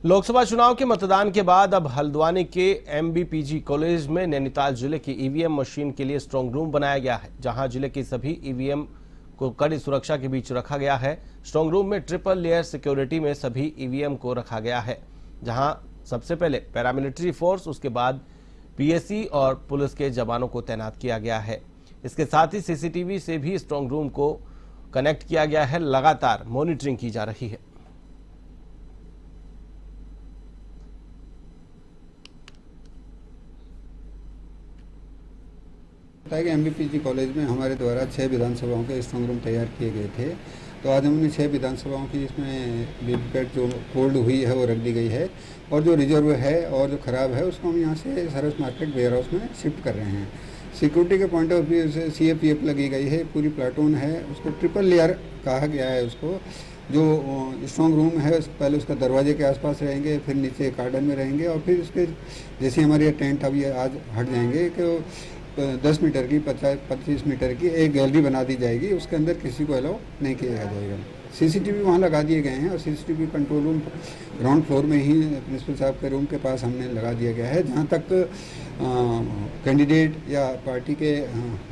लोकसभा चुनाव के मतदान के बाद अब हल्द्वानी के एमबीपीजी कॉलेज में नैनीताल जिले की ईवीएम मशीन के लिए स्ट्रांग रूम बनाया गया है, जहां जिले की सभी ईवीएम को कड़ी सुरक्षा के बीच रखा गया है। स्ट्रांग रूम में ट्रिपल लेयर सिक्योरिटी में सभी ईवीएम को रखा गया है, जहां सबसे पहले पैरामिलिट्री फोर्स, उसके बाद पीएसी और पुलिस के जवानों को तैनात किया गया है। इसके साथ ही सीसीटीवी से भी स्ट्रांग रूम को कनेक्ट किया गया है। लगातार मॉनिटरिंग की जा रही है। कि एमबीपीजी कॉलेज में हमारे द्वारा 6 विधानसभाओं के स्ट्रांग रूम तैयार किए गए थे। तो आज हमने 6 विधानसभाओं की इसमें वीवीपैट जो होल्ड हुई है वो रख दी गई है, और जो रिजर्व है और जो ख़राब है उसको हम यहाँ से सर्विस मार्केट वेयर हाउस में शिफ्ट कर रहे हैं। सिक्योरिटी के पॉइंट ऑफ व्यू से सीएपीएफ लगी गई है, पूरी प्लाटून है, उसको ट्रिपल लेयर कहा गया है। उसको जो स्ट्रांग रूम है पहले उसका दरवाजे के आसपास रहेंगे, फिर नीचे गार्डन में रहेंगे, और फिर उसके जैसे हमारे टेंट अभी आज हट जाएंगे कि 10 मीटर की 25 मीटर की एक गैलरी बना दी जाएगी, उसके अंदर किसी को अलाउ नहीं किया जाएगा। सीसीटीवी वहाँ लगा दिए गए हैं, और CCTV control room ground floor में ही प्रिंसिपल साहब के रूम के पास हमने लगा दिया गया है, जहाँ तक कैंडिडेट या पार्टी के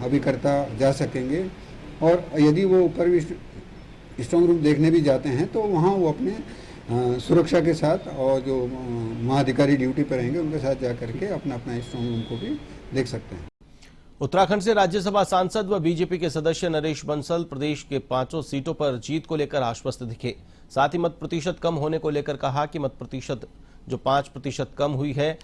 अभिकर्ता जा सकेंगे। और यदि वो ऊपर भी स्ट्रांग रूम देखने भी जाते हैं तो वहाँ वो अपने सुरक्षा के साथ और जो महाधिकारी ड्यूटी पर रहेंगे उनके साथ जा करके अपना स्ट्रांग रूम को भी देख सकते हैं। उत्तराखंड से राज्यसभा सांसद व बीजेपी के सदस्य नरेश बंसल प्रदेश के 5 सीटों पर जीत को लेकर आश्वस्त दिखे। साथ ही मत प्रतिशत कम होने को लेकर कहा कि मत प्रतिशत जो 5% कम हुई है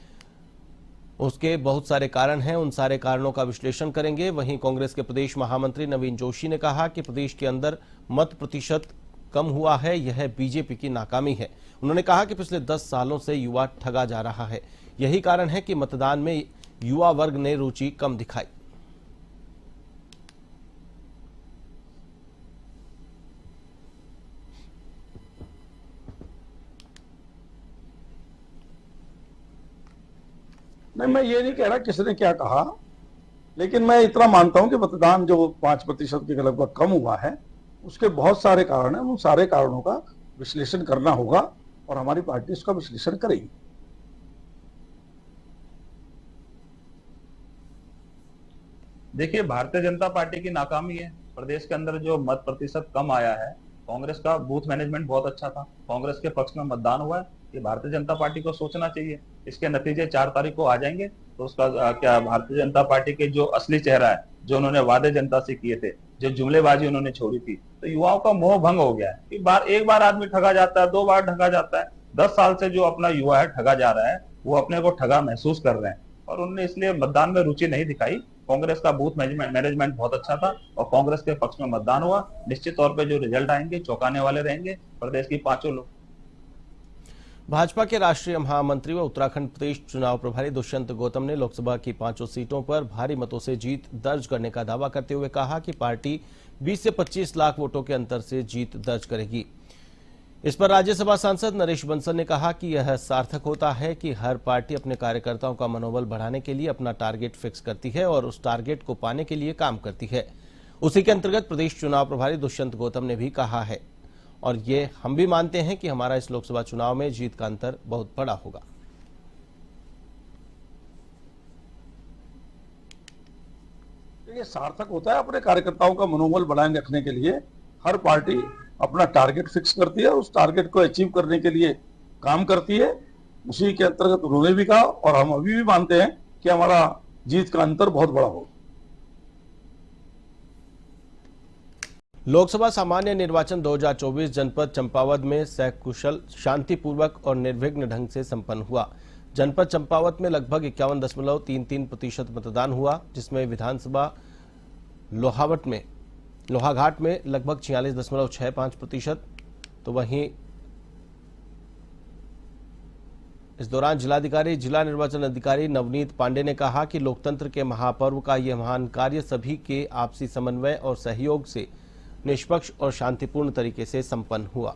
उसके बहुत सारे कारण हैं, उन सारे कारणों का विश्लेषण करेंगे। वहीं कांग्रेस के प्रदेश महामंत्री नवीन जोशी ने कहा कि प्रदेश के अंदर मत प्रतिशत कम हुआ है, यह बीजेपी की नाकामी है। उन्होंने कहा कि पिछले 10 सालों से युवा ठगा जा रहा है, यही कारण है कि मतदान में युवा वर्ग ने रुचि कम दिखाई। नहीं, मैं ये नहीं कह रहा किसने क्या कहा, लेकिन मैं इतना मानता हूं कि मतदान जो 5% के लगभग कम हुआ है उसके बहुत सारे कारण हैं। उन सारे कारणों का विश्लेषण करना होगा और हमारी पार्टी उसका विश्लेषण करेगी। देखिए, भारतीय जनता पार्टी की नाकामी है। प्रदेश के अंदर जो मत प्रतिशत कम आया है, कांग्रेस का बूथ मैनेजमेंट बहुत अच्छा था, कांग्रेस के पक्ष में मतदान हुआ है, ये भारतीय जनता पार्टी को सोचना चाहिए। इसके नतीजे 4 तारीख को आ जाएंगे तो उसका क्या भारतीय जनता पार्टी के जो असली चेहरा है, जो उन्होंने वादे जनता से किए थे, जो जुमलेबाजी उन्होंने छोड़ी थी, तो युवाओं का मोह भंग हो गया है। एक बार आदमी ठगा जाता है, 2 बार ठगा जाता है, 10 साल से जो अपना युवा है ठगा जा रहा है, वो अपने को ठगा महसूस कर रहे हैं और उन्होंने इसलिए मतदान में रुचि नहीं दिखाई। कांग्रेस का बूथ मैनेजमेंट बहुत अच्छा था और कांग्रेस के पक्ष में मतदान हुआ। निश्चित तौर पे जो रिजल्ट आएंगे चौंकाने वाले रहेंगे। प्रदेश की 5 लोग भाजपा के राष्ट्रीय महामंत्री व उत्तराखंड प्रदेश चुनाव प्रभारी दुष्यंत गौतम ने लोकसभा की 5 सीटों पर भारी मतों से जीत दर्ज करने का दावा करते हुए कहा कि पार्टी 20 से 25 लाख वोटों के अंतर से जीत दर्ज करेगी। इस पर राज्यसभा सांसद नरेश बंसल ने कहा कि यह सार्थक होता है कि हर पार्टी अपने कार्यकर्ताओं का मनोबल बढ़ाने के लिए अपना टारगेट फिक्स करती है और उस टारगेट को पाने के लिए काम करती है। उसी के अंतर्गत प्रदेश चुनाव प्रभारी दुष्यंत गौतम ने भी कहा है, और ये हम भी मानते हैं कि हमारा इस लोकसभा चुनाव में जीत का अंतर बहुत बड़ा होगा। ये सार्थक होता है अपने कार्यकर्ताओं का मनोबल बनाए रखने के लिए। हर पार्टी अपना टारगेट फिक्स करती है, उस टारगेट को अचीव करने के लिए काम करती है। उसी के अंतर्गत उन्होंने भी कहा और हम अभी भी मानते हैं कि हमारा जीत का अंतर बहुत बड़ा होगा। लोकसभा सामान्य निर्वाचन 2024 जनपद चंपावत में सकुशल, शांतिपूर्वक और निर्विघ्न ढंग से संपन्न हुआ। जनपद चंपावत में लगभग 51.33% मतदान हुआ, जिसमें विधानसभा लोहाघाट में लगभग 46.65%। तो वहीं इस दौरान जिला निर्वाचन अधिकारी नवनीत पांडे ने कहा कि लोकतंत्र के महापर्व का यह महान कार्य सभी के आपसी समन्वय और सहयोग से निष्पक्ष और शांतिपूर्ण तरीके से संपन्न हुआ।